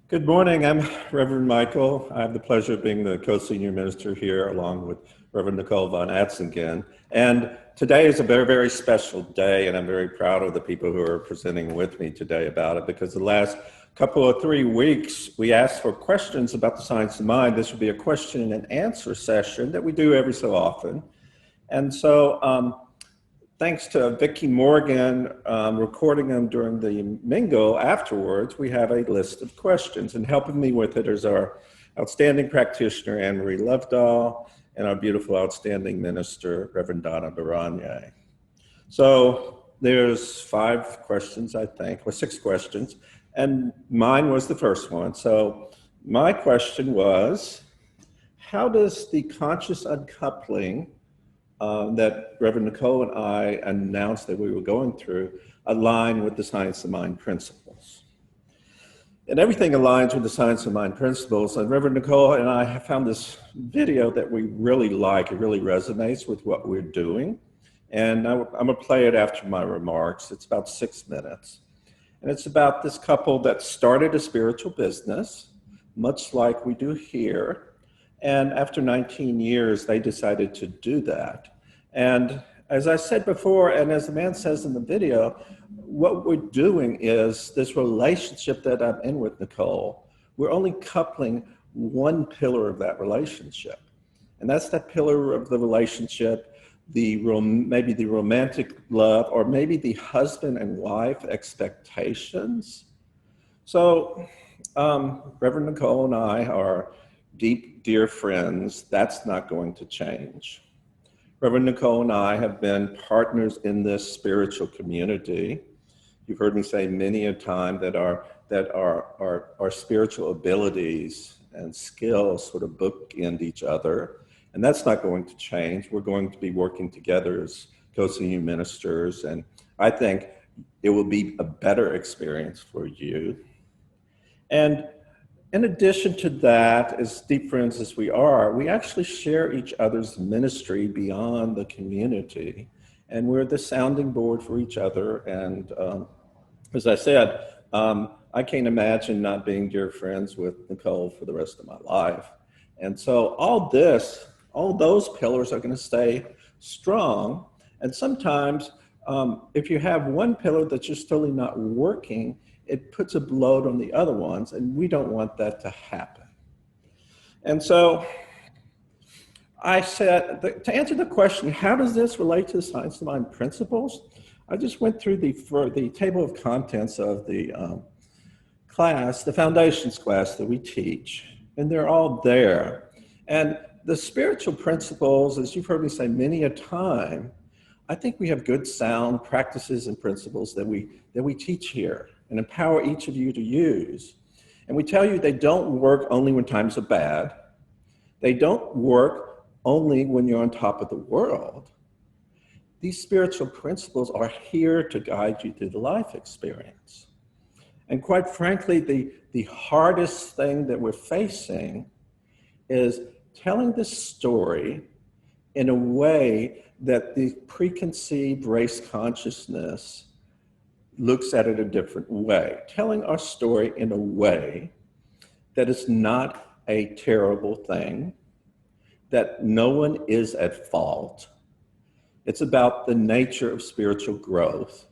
Good morning. I'm Reverend Michael. I have the pleasure of being the co-senior minister here along with Reverend Nicole von Atzingen. And today is a very, very special day, and I'm very proud of the people who are presenting with me today about it, because the last couple of 3 weeks, we asked for questions about the science of mind. This would be a question and answer session that we do every so often. And so thanks to Vicki Morgan recording them during the mingle afterwards, we have a list of questions. And helping me with it is our outstanding practitioner, Annemarie Lovdahl, and our beautiful, outstanding minister, Reverend Donna Baranyay. So there's 5 questions, I think, or 6 questions, and mine was the first one. So my question was, how does the conscious uncoupling that Reverend Nicole and I announced that we were going through align with the science of mind principles? And everything aligns with the science of mind principles. And Reverend Nicole and I have found this video that we really like. It really resonates with what we're doing. And I'm gonna play it after my remarks. It's about 6 minutes. And it's about this couple that started a spiritual business, much like we do here. And after 19 years, they decided to do that. And as I said before, and as the man says in the video, what we're doing is this relationship that I'm in with Nicole, we're only coupling one pillar of that relationship. And that's that pillar of the relationship, maybe the romantic love, or maybe the husband and wife expectations. So Reverend Nicole and I are deep, dear friends. That's not going to change. Reverend Nicole and I have been partners in this spiritual community. You've heard me say many a time that our spiritual abilities and skills sort of bookend each other, and that's not going to change. We're going to be working together as co-senior ministers, and I think it will be a better experience for you. And in addition to that, as deep friends as we are, we actually share each other's ministry beyond the community. And we're the sounding board for each other. And as I said, I can't imagine not being dear friends with Nicole for the rest of my life. And so all those pillars are going to stay strong. And sometimes if you have one pillar that's just totally not working, it puts a load on the other ones, and we don't want that to happen. And so I said, to answer the question, how does this relate to the science of mind principles? I just went through the table of contents of the class, the foundations class that we teach, and they're all there. And the spiritual principles, as you've heard me say many a time, I think we have good sound practices and principles that we teach here and empower each of you to use. And we tell you they don't work only when times are bad. They don't work only when you're on top of the world. These spiritual principles are here to guide you through the life experience. And quite frankly, the hardest thing that we're facing is telling this story in a way that the preconceived race consciousness looks at it a different way, telling our story in a way that is not a terrible thing, that no one is at fault. It's about the nature of spiritual growth,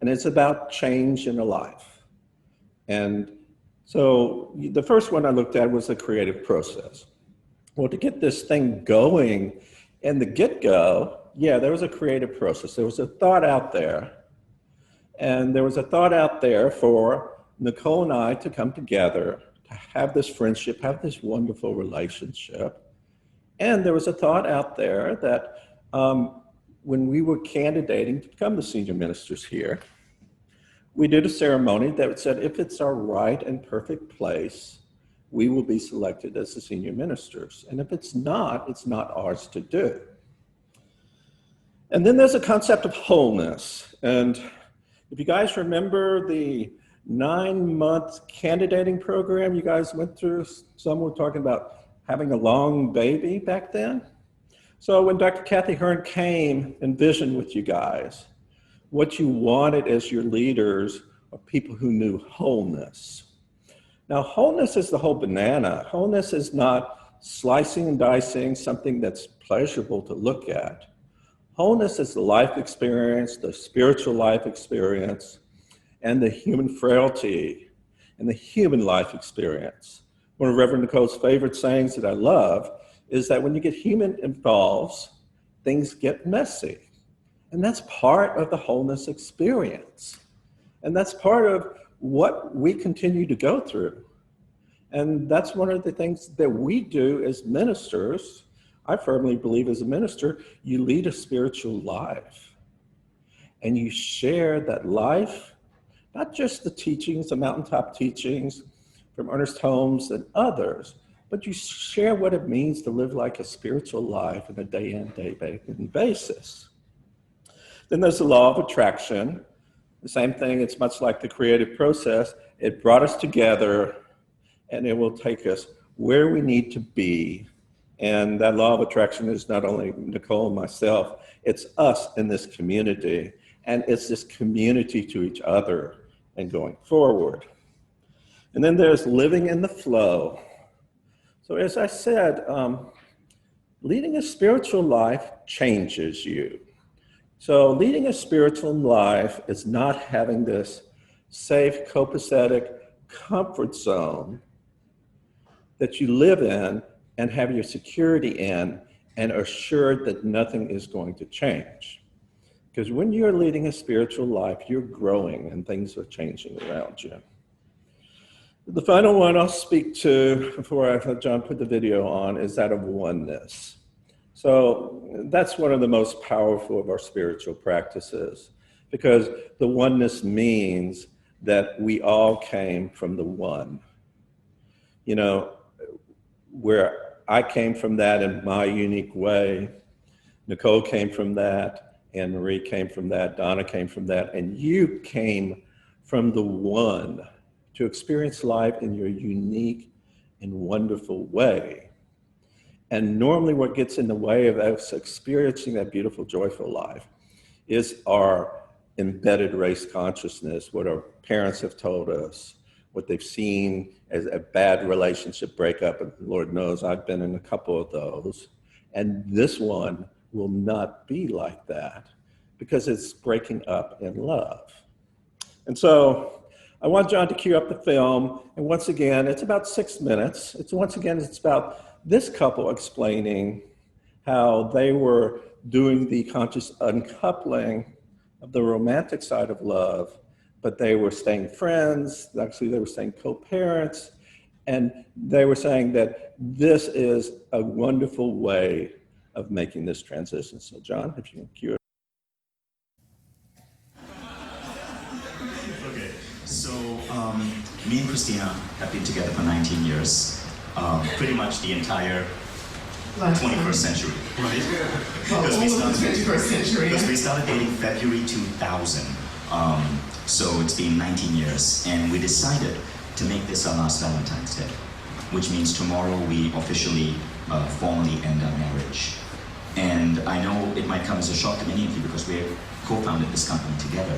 and it's about change in a life. And so the first one I looked at was the creative process. Well, to get this thing going in the get-go, yeah, there was a creative process. There was a thought out there. And there was a thought out there for Nicole and I to come together, to have this friendship, have this wonderful relationship. And there was a thought out there that when we were candidating to become the senior ministers here, we did a ceremony that said, if it's our right and perfect place, we will be selected as the senior ministers. And if it's not ours to do. And then there's a concept of wholeness. And if you guys remember the 9-month candidating program you guys went through, some were talking about having a long baby back then. So when Dr. Kathy Hearn came and visioned with you guys, what you wanted as your leaders are people who knew wholeness. Now, wholeness is the whole banana. Wholeness is not slicing and dicing something that's pleasurable to look at. Wholeness is the life experience, the spiritual life experience, and the human frailty and the human life experience. One of Reverend Nicole's favorite sayings that I love is that when you get human involved, things get messy. And that's part of the wholeness experience. And that's part of what we continue to go through. And that's one of the things that we do as ministers. I firmly believe as a minister, you lead a spiritual life. And you share that life, not just the teachings, the mountaintop teachings from Ernest Holmes and others, but you share what it means to live like a spiritual life on a day in, day basis. Then there's the law of attraction. The same thing, it's much like the creative process. It brought us together, and it will take us where we need to be. And that law of attraction is not only Nicole and myself, it's us in this community. And it's this community to each other and going forward. And then there's living in the flow. So as I said, leading a spiritual life changes you. So leading a spiritual life is not having this safe, copacetic comfort zone that you live in and have your security in and are assured that nothing is going to change. Because when you're leading a spiritual life, you're growing and things are changing around you. The final one I'll speak to before I let John put the video on is that of oneness. So that's one of the most powerful of our spiritual practices, because the oneness means that we all came from the one. You know, where I came from that in my unique way, Nicole came from that, Annemarie came from that, Donna came from that, and you came from the one to experience life in your unique and wonderful way. And normally what gets in the way of us experiencing that beautiful, joyful life is our embedded race consciousness, what our parents have told us, what they've seen as a bad relationship breakup, and Lord knows I've been in a couple of those. And this one will not be like that because it's breaking up in love. And so I want John to cue up the film. And once again, it's about 6 minutes. It's about this couple explaining how they were doing the conscious uncoupling of the romantic side of love, but they were staying friends. Actually, they were staying co-parents. And they were saying that this is a wonderful way of making this transition. So John, if you can cue it. Okay, so me and Christina have been together for 19 years. Pretty much the entire 21st century, right? Well, because we started dating February 2000. So it's been 19 years, and we decided to make this our last Valentine's Day, which means tomorrow we officially, formally end our marriage. And I know it might come as a shock to many of you because we co-founded this company together.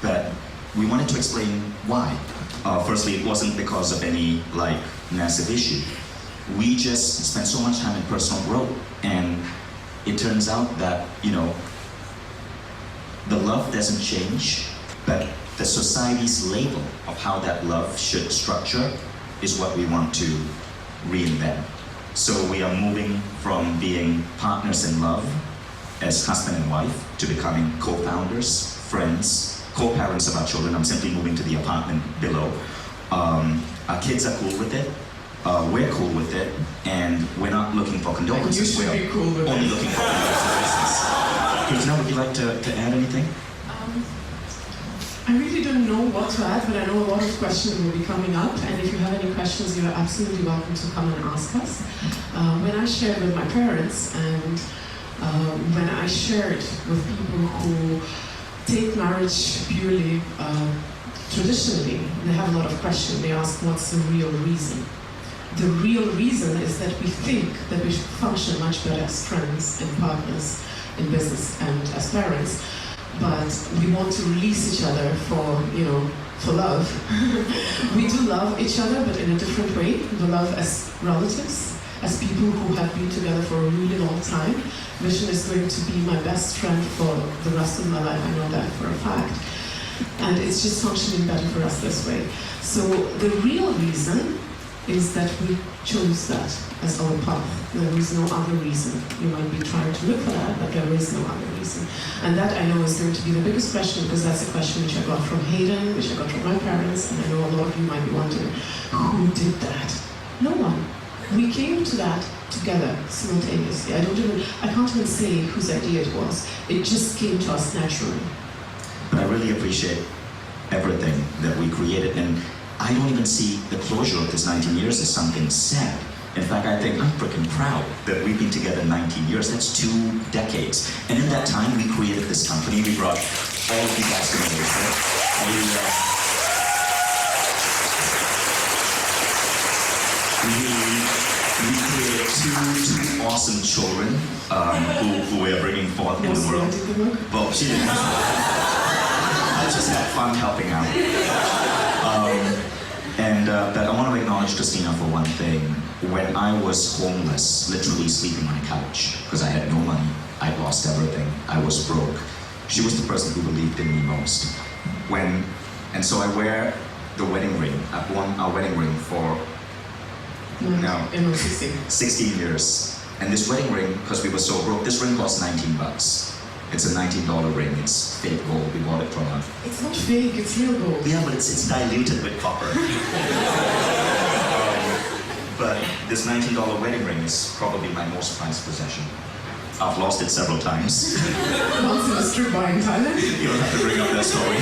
But we wanted to explain why. Firstly, it wasn't because of any massive issue. We just spent so much time in personal growth, and it turns out that, you know, the love doesn't change, but the society's label of how that love should structure is what we want to reinvent. So we are moving from being partners in love as husband and wife to becoming co-founders, friends, co-parents of our children. I'm simply moving to the apartment below. Our kids are cool with it. We're cool with it, and we're not looking for condolences. We're only looking for condolences. Christina, would you like to add anything? I really don't know what to add, but I know a lot of questions will be coming up, and if you have any questions, you're absolutely welcome to come and ask us. When I shared with my parents, and when I shared with people who take marriage purely traditionally, they have a lot of questions. They ask, what's the real reason? The real reason is that we think that we should function much better as friends and partners in business and as parents but we want to release each other for, for love. We do love each other, but in a different way. We love as relatives, as people who have been together for a really long time. Vishen is going to be my best friend for the rest of my life, I know that for a fact. And it's just functioning better for us this way. So the real reason is that we chose that as our path. There is no other reason. You might be trying to look for that, but there is no other reason. And that I know is going to be the biggest question, because that's a question which I got from Hayden, which I got from my parents, and I know a lot of you might be wondering, who did that? No one. We came to that together, simultaneously. I can't even say whose idea it was. It just came to us naturally. But I really appreciate everything that we created, and I don't even see the closure of this 19 years as something sad. In fact, I think I'm freaking proud that we've been together 19 years. That's 2 decades. And in that time, we created this company. We brought all of you guys together. We created two awesome children who we are bringing forth in the world. Well, she didn't. I just had fun helping out. But I want to acknowledge Christina for one thing. When I was homeless, literally sleeping on a couch, because I had no money, I lost everything, I was broke, she was the person who believed in me most. And so I wear the wedding ring. I've worn our wedding ring for 16 years. And this wedding ring, because we were so broke, this ring cost $19. It's a $19 ring. It's fake gold. We bought it from her. It's not fake, it's real gold. Yeah, but it's diluted with copper. But this $19 wedding ring is probably my most prized possession. I've lost it several times. Once in a strip bar in Thailand. You don't have to bring up that story.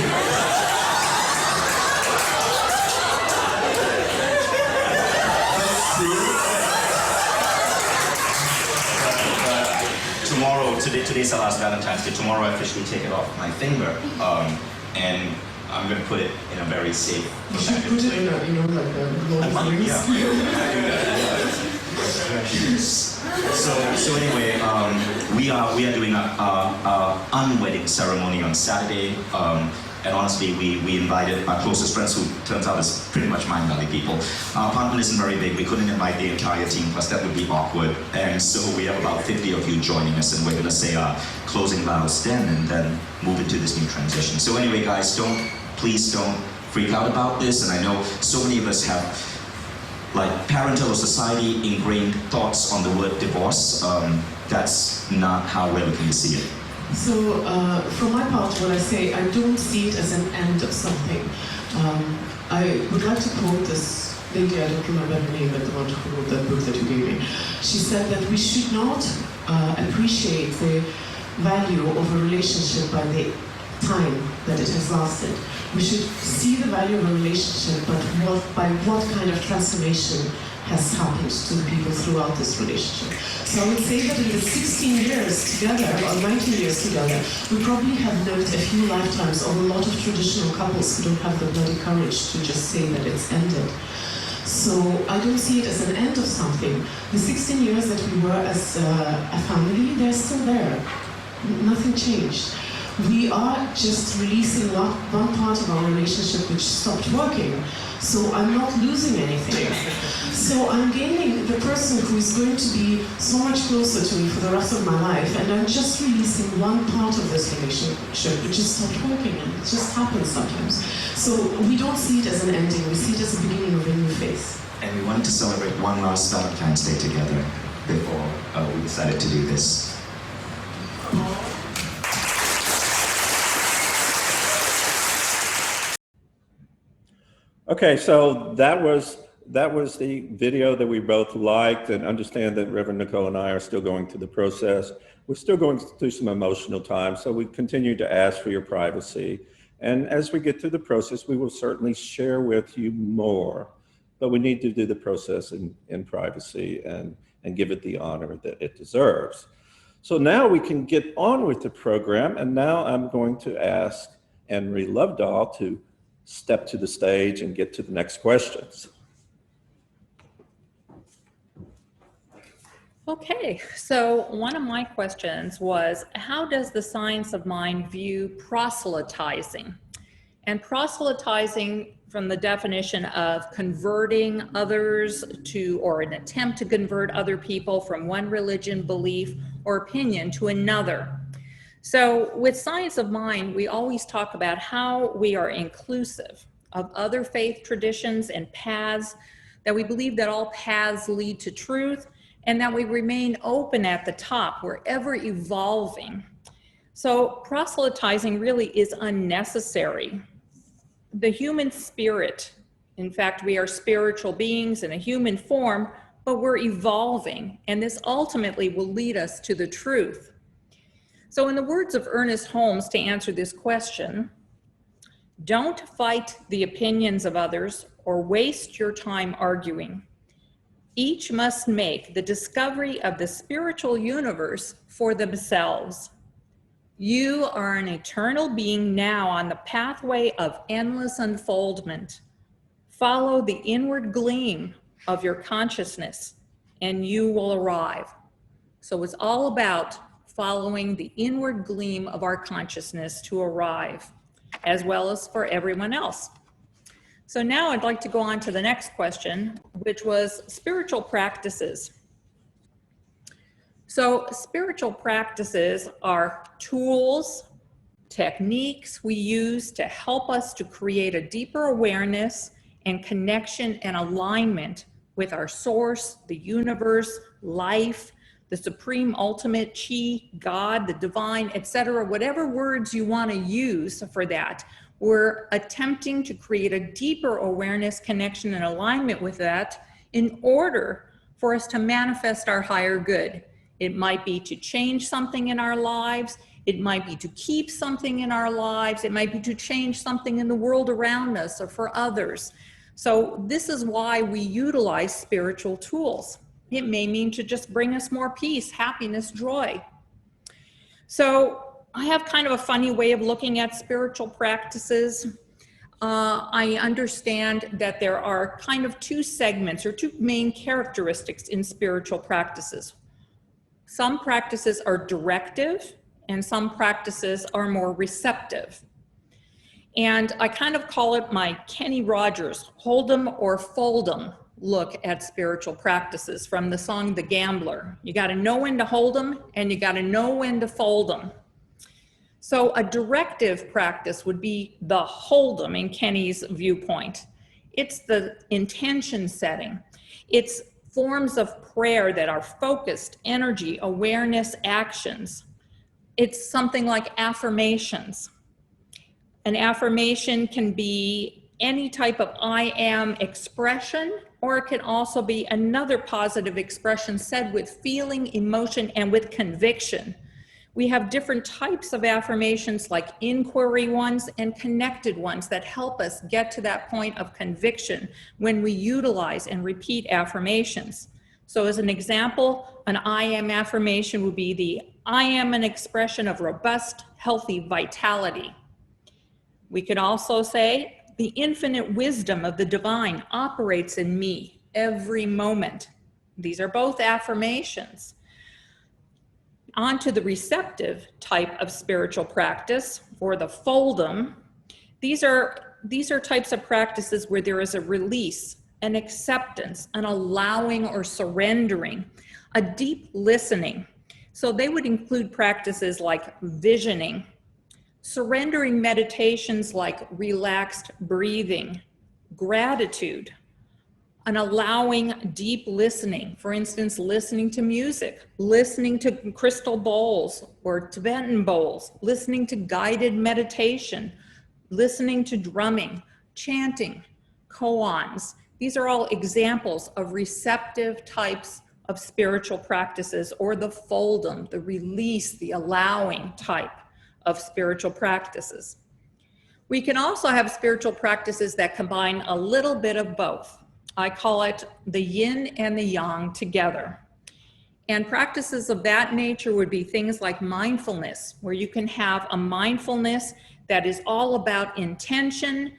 Tomorrow, today's our last Valentine's Day. Tomorrow I officially take it off my finger, and I'm going to put it in a very safe. You should put it in a, like a glove rings. So anyway, we are doing a unwedding ceremony on Saturday. And honestly, we invited our closest friends, who turns out is pretty much Mind Valley people. Our apartment isn't very big. We couldn't invite the entire team, plus that would be awkward. And so we have about 50 of you joining us, and we're going to say our closing vows then, and then move into this new transition. So anyway, guys, please don't freak out about this. And I know so many of us have, like, parental or society ingrained thoughts on the word divorce. That's not how we're looking to see it. So, for my part, when I say I don't see it as an end of something, I would like to quote this lady, I don't remember her name, but the one who wrote that book that you gave me. She said that we should not appreciate the value of a relationship by the time that it has lasted. We should see the value of a relationship, but by what kind of transformation has happened to the people throughout this relationship. So I would say that in the 16 years together, or 19 years together, we probably have lived a few lifetimes of a lot of traditional couples who don't have the bloody courage to just say that it's ended. So I don't see it as an end of something. The 16 years that we were as a family, they're still there. Nothing changed. We are just releasing one part of our relationship which stopped working. So I'm not losing anything. So I'm gaining the person who is going to be so much closer to me for the rest of my life, and I'm just releasing one part of this relationship which has stopped working, and it just happens sometimes. So we don't see it as an ending, we see it as the beginning of a new phase. And we wanted to celebrate one last Valentine's Day together before we decided to do this. Okay, so that was the video that we both liked, and understand that Reverend Nicole and I are still going through the process. We're still going through some emotional times, so we continue to ask for your privacy. And as we get through the process, we will certainly share with you more, but we need to do the process in privacy and give it the honor that it deserves. So now we can get on with the program, and now I'm going to ask Annemarie Lovdahl to step to the stage and get to the next questions. Okay, so one of my questions was, how does the science of mind view proselytizing? And proselytizing, from the definition of converting others to, or an attempt to convert other people from one religion, belief, or opinion to another. So with science of mind, we always talk about how we are inclusive of other faith traditions and paths, that we believe that all paths lead to truth, and that we remain open at the top. We're ever evolving. So proselytizing really is unnecessary. The human spirit, in fact, we are spiritual beings in a human form, but we're evolving, and this ultimately will lead us to the truth. So in the words of Ernest Holmes, to answer this question, don't fight the opinions of others or waste your time arguing. Each must make the discovery of the spiritual universe for themselves. You are an eternal being now on the pathway of endless unfoldment. Follow the inward gleam of your consciousness and you will arrive. So it's all about following the inward gleam of our consciousness to arrive, as well as for everyone else. So now I'd like to go on to the next question, which was spiritual practices. So spiritual practices are tools, techniques we use to help us to create a deeper awareness and connection and alignment with our source, the universe, life, the supreme ultimate, chi, God, the divine, etc. Whatever words you want to use for that. We're attempting to create a deeper awareness, connection, and alignment with that in order for us to manifest our higher good. It might be to change something in our lives. It might be to keep something in our lives. It might be to change something in the world around us or for others. So this is why we utilize spiritual tools. It may mean to just bring us more peace, happiness, joy. So I have kind of a funny way of looking at spiritual practices. I understand that there are kind of two segments or two main characteristics in spiritual practices. Some practices are directive and some practices are more receptive. And I kind of call it my Kenny Rogers, hold 'em or fold 'em look at spiritual practices from the song The Gambler. You got to know when to hold 'em and you got to know when to fold 'em. So a directive practice would be the hold 'em in Kenny's viewpoint. It's the intention setting. It's forms of prayer that are focused, energy, awareness, actions. It's something like affirmations. An affirmation can be any type of I am expression, or it can also be another positive expression said with feeling, emotion, and with conviction. We have different types of affirmations like inquiry ones and connected ones that help us get to that point of conviction when we utilize and repeat affirmations. So as an example, an I am affirmation would be the I am an expression of robust, healthy vitality. We could also say the infinite wisdom of the divine operates in me every moment. These are both affirmations. On to the receptive type of spiritual practice, or the fold'em. These are types of practices where there is a release, an acceptance, an allowing or surrendering, a deep listening. So they would include practices like visioning, surrendering meditations like relaxed breathing, gratitude, an allowing deep listening. For instance, listening to music, listening to crystal bowls or Tibetan bowls, listening to guided meditation, listening to drumming, chanting, koans. These are all examples of receptive types of spiritual practices, or the fold'em, the release, the allowing type of spiritual practices. We can also have spiritual practices that combine a little bit of both. I call it the yin and the yang together. And practices of that nature would be things like mindfulness, where you can have a mindfulness that is all about intention,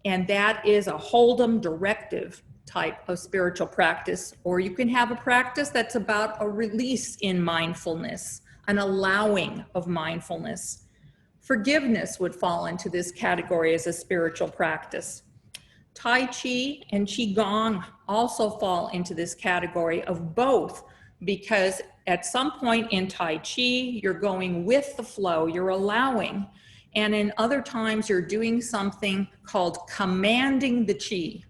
and that is a hold 'em directive type of spiritual practice, or you can have a practice that's about a release in mindfulness, an allowing of mindfulness. Forgiveness would fall into this category as a spiritual practice. Tai Chi and Qigong also fall into this category of both, because at some point in Tai Chi, you're going with the flow, you're allowing, and in other times you're doing something called commanding the Qi.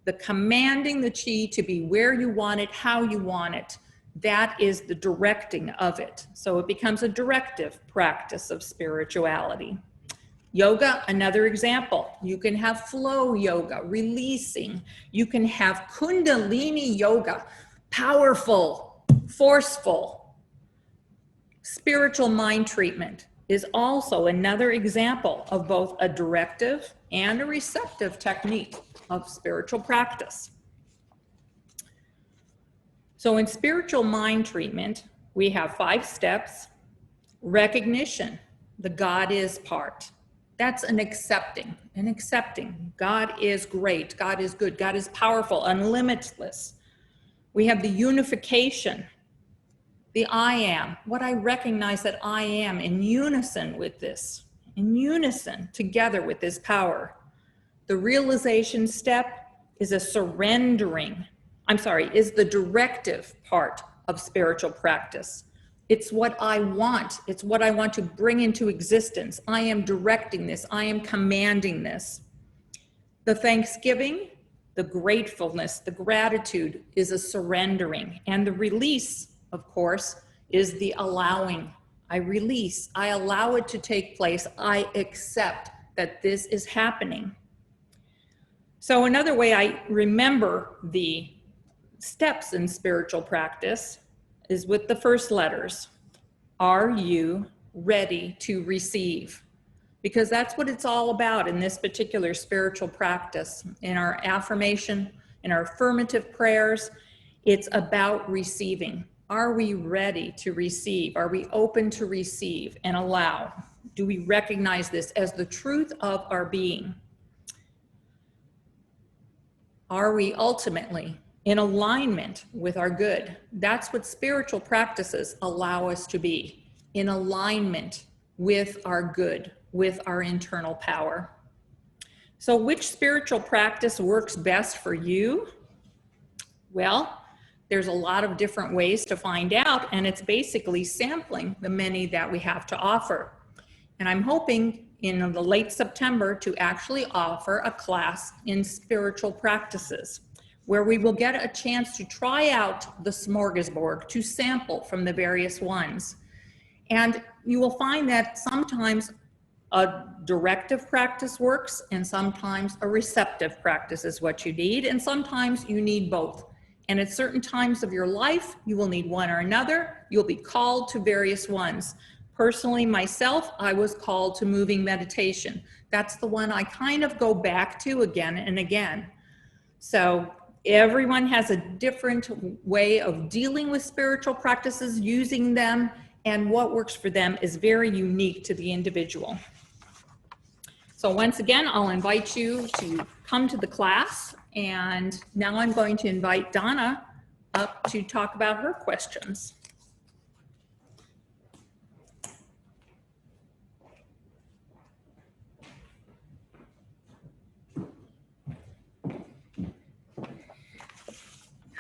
The commanding the Qi to be where you want it, how you want it. That is the directing of it. So it becomes a directive practice of spirituality. Yoga, another example. You can have flow yoga, releasing. You can have Kundalini yoga, powerful, forceful. Spiritual mind treatment is also another example of both a directive and a receptive technique of spiritual practice. So in spiritual mind treatment, we have 5 steps. Recognition, the God is part. That's an accepting. God is great, God is good, God is powerful, unlimitless. We have the unification, the I am, what I recognize that I am in unison with this, in unison together with this power. The realization step is a surrendering, is the directive part of spiritual practice. It's what I want. It's what I want to bring into existence. I am directing this. I am commanding this. The thanksgiving, the gratefulness, the gratitude is a surrendering. And the release, of course, is the allowing. I release. I allow it to take place. I accept that this is happening. So another way I remember the steps in spiritual practice is with the first letters. Are you ready to receive? Because that's what it's all about in this particular spiritual practice. In our affirmation, in our affirmative prayers, it's about receiving. Are we ready to receive? Are we open to receive and allow? Do we recognize this as the truth of our being? Are we ultimately in alignment with our good? That's what spiritual practices allow us to be, in alignment with our good, with our internal power. So which spiritual practice works best for you? Well, there's a lot of different ways to find out, and it's basically sampling the many that we have to offer. And I'm hoping in the late September to actually offer a class in spiritual practices, where we will get a chance to try out the smorgasbord, to sample from the various ones. And you will find that sometimes a directive practice works, and sometimes a receptive practice is what you need, and sometimes you need both. And at certain times of your life, you will need one or another. You'll be called to various ones. Personally, myself, I was called to moving meditation. That's the one I kind of go back to again and again. So everyone has a different way of dealing with spiritual practices, using them, and what works for them is very unique to the individual. So once again, I'll invite you to come to the class, and now I'm going to invite Donna up to talk about her questions.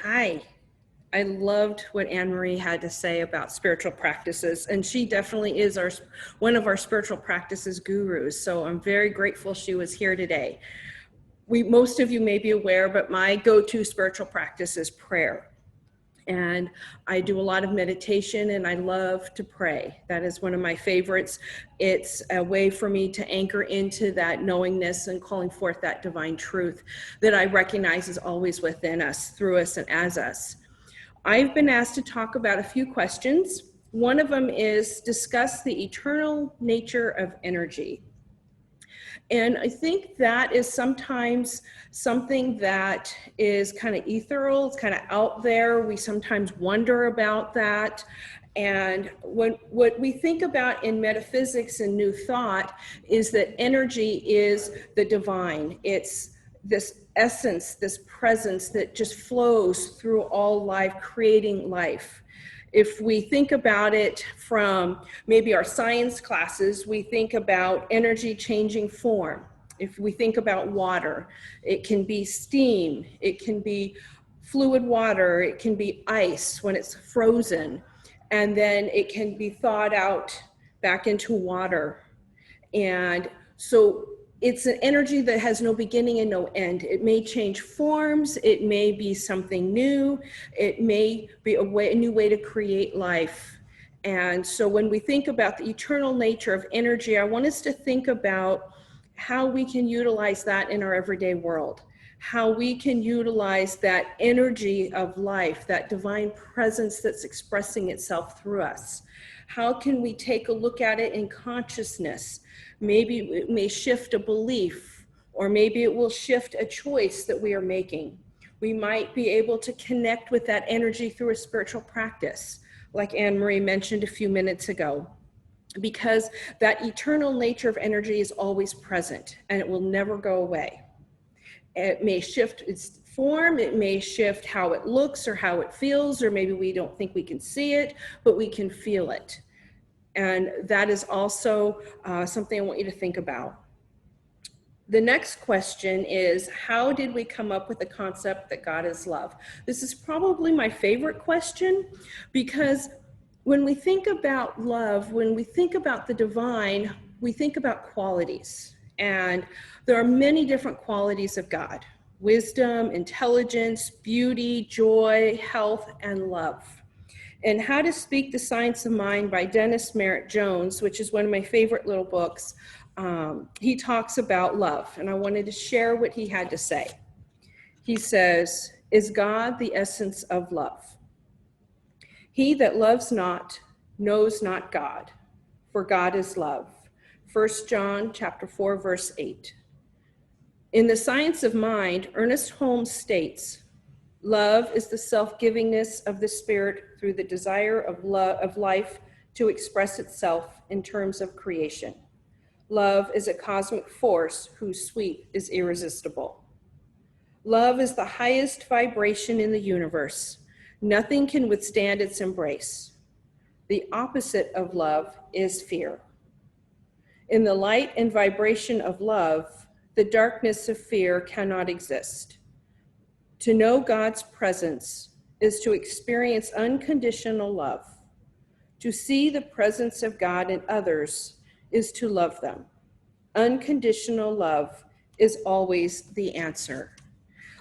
Hi, I loved what Annemarie had to say about spiritual practices, and she definitely is one of our spiritual practices gurus, so I'm very grateful she was here today. Most of you may be aware, but my go-to spiritual practice is prayer. And I do a lot of meditation, and I love to pray. That is one of my favorites. It's a way for me to anchor into that knowingness and calling forth that divine truth that I recognize is always within us, through us, and as us. I've been asked to talk about a few questions. One of them is discuss the eternal nature of energy. And I think that is sometimes something that is kind of ethereal, it's kind of out there. We sometimes wonder about that. And what we think about in metaphysics and New Thought is that energy is the divine. It's this essence, this presence that just flows through all life, creating life. If we think about it from maybe our science classes, we think about energy changing form. If we think about water, it can be steam, it can be fluid water, it can be ice when it's frozen, and then it can be thawed out back into water. And so it's an energy that has no beginning and no end. It may change forms, it may be something new, it may be a new way to create life. And so when we think about the eternal nature of energy, I want us to think about how we can utilize that in our everyday world, how we can utilize that energy of life, that divine presence that's expressing itself through us. How can we take a look at it in consciousness? Maybe it may shift a belief, or maybe it will shift a choice that we are making. We might be able to connect with that energy through a spiritual practice, like Annemarie mentioned a few minutes ago, because that eternal nature of energy is always present and it will never go away. It may shift its form, it may shift how it looks or how it feels, or maybe we don't think we can see it, but we can feel it. And that is also something I want you to think about. The next question is, how did we come up with the concept that God is love? This is probably my favorite question, because when we think about love, when we think about the divine, we think about qualities. And there are many different qualities of God: wisdom, intelligence, beauty, joy, health, and love. In How to Speak the Science of Mind by Dennis Merritt Jones, which is one of my favorite little books, he talks about love, and I wanted to share what he had to say. He says, "Is God the essence of love? He that loves not knows not God, for God is love." 1 John chapter 4, verse 8. In The Science of Mind, Ernest Holmes states, "Love is the self-givingness of the spirit through the desire of life to express itself in terms of creation. Love is a cosmic force whose sweep is irresistible. Love is the highest vibration in the universe. Nothing can withstand its embrace. The opposite of love is fear. In the light and vibration of love, the darkness of fear cannot exist. To know God's presence is to experience unconditional love. To see the presence of God in others is to love them. Unconditional love is always the answer."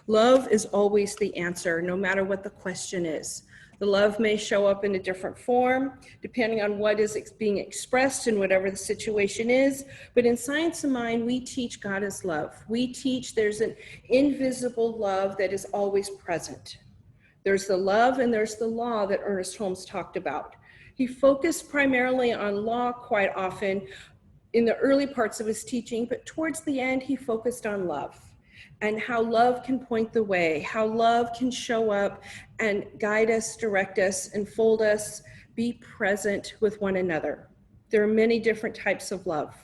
Love is always the answer, no matter what the question is. The love may show up in a different form, depending on what is being expressed and whatever the situation is. But in Science of Mind, we teach God is love. We teach there's an invisible love that is always present. There's the love and there's the law that Ernest Holmes talked about. He focused primarily on law quite often in the early parts of his teaching, but towards the end, he focused on love and how love can point the way, how love can show up and guide us, direct us, enfold us, be present with one another. There are many different types of love.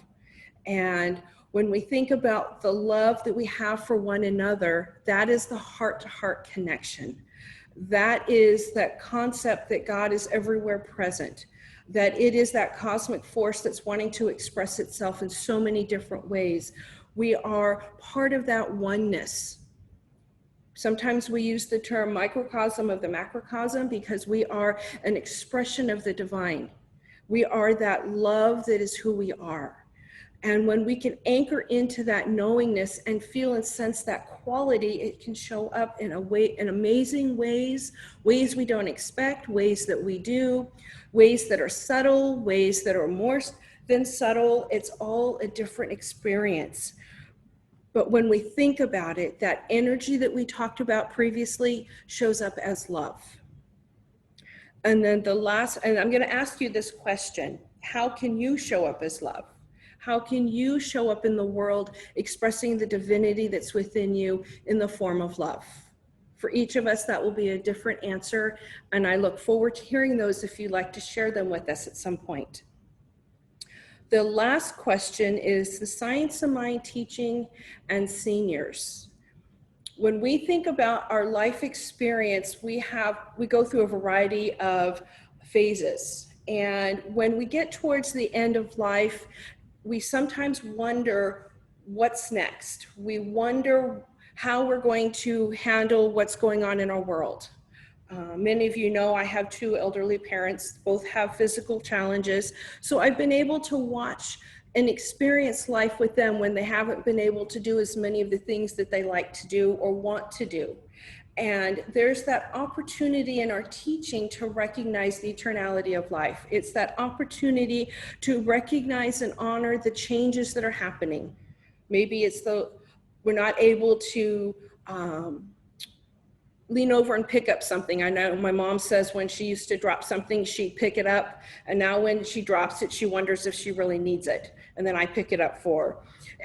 And when we think about the love that we have for one another, that is the heart-to-heart connection. That is that concept that God is everywhere present, that it is that cosmic force that's wanting to express itself in so many different ways. We are part of that oneness. Sometimes we use the term microcosm of the macrocosm because we are an expression of the divine. We are that love that is who we are. And when we can anchor into that knowingness and feel and sense that quality, it can show up in amazing ways, ways we don't expect, ways that we do, ways that are subtle, ways that are more than subtle. It's all a different experience. But when we think about it, that energy that we talked about previously shows up as love. And then the last, and I'm going to ask you this question: how can you show up as love? How can you show up in the world expressing the divinity that's within you in the form of love? For each of us, that will be a different answer, and I look forward to hearing those if you'd like to share them with us at some point. The last question is the Science of Mind teaching and seniors. when we think about our life experience, we go through a variety of phases. And when we get towards the end of life, we sometimes wonder what's next. We wonder how we're going to handle what's going on in our world. Many of you know I have 2 elderly parents, both have physical challenges. So I've been able to watch and experience life with them when they haven't been able to do as many of the things that they like to do or want to do. And there's that opportunity in our teaching to recognize the eternality of life. It's that opportunity to recognize and honor the changes that are happening. Maybe it's we're not able to lean over and pick up something. I know my mom says when she used to drop something, she'd pick it up. And now when she drops it, she wonders if she really needs it. And then I pick it up for her.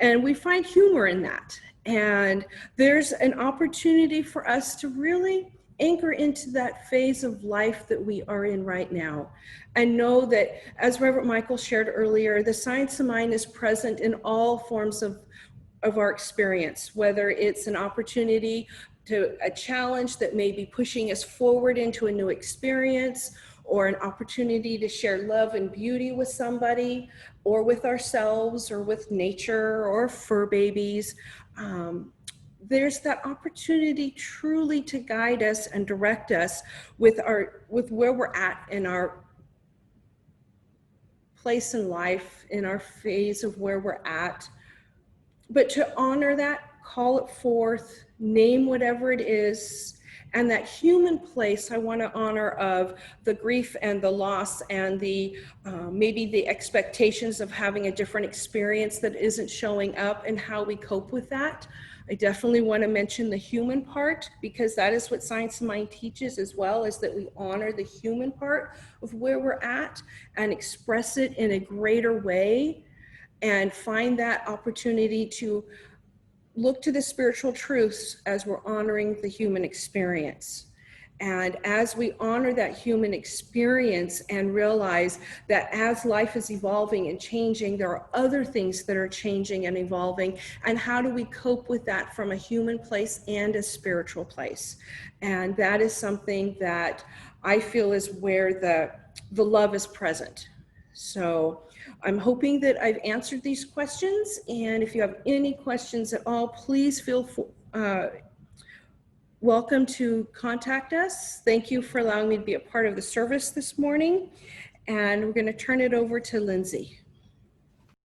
And we find humor in that. And there's an opportunity for us to really anchor into that phase of life that we are in right now. And know that, as Reverend Michael shared earlier, the science of mind is present in all forms of our experience, whether it's an opportunity to a challenge that may be pushing us forward into a new experience, or an opportunity to share love and beauty with somebody, or with ourselves, or with nature, or fur babies. There's that opportunity truly to guide us and direct us with where we're at in our place in life, in our phase of where we're at. But to honor that, call it forth, name whatever it is, and that human place I want to honor of the grief and the loss and the maybe the expectations of having a different experience that isn't showing up, and how we cope with that. I definitely want to mention the human part, because that is what Science of Mind teaches as well, is that we honor the human part of where we're at and express it in a greater way, and find that opportunity to look to the spiritual truths as we're honoring the human experience. And as we honor that human experience and realize that as life is evolving and changing, there are other things that are changing and evolving, and how do we cope with that from a human place and a spiritual place? And that is something that I feel is where the love is present. So I'm hoping that I've answered these questions, and if you have any questions at all, please feel welcome to contact us. Thank you for allowing me to be a part of the service this morning, and we're going to turn it over to Lindsay.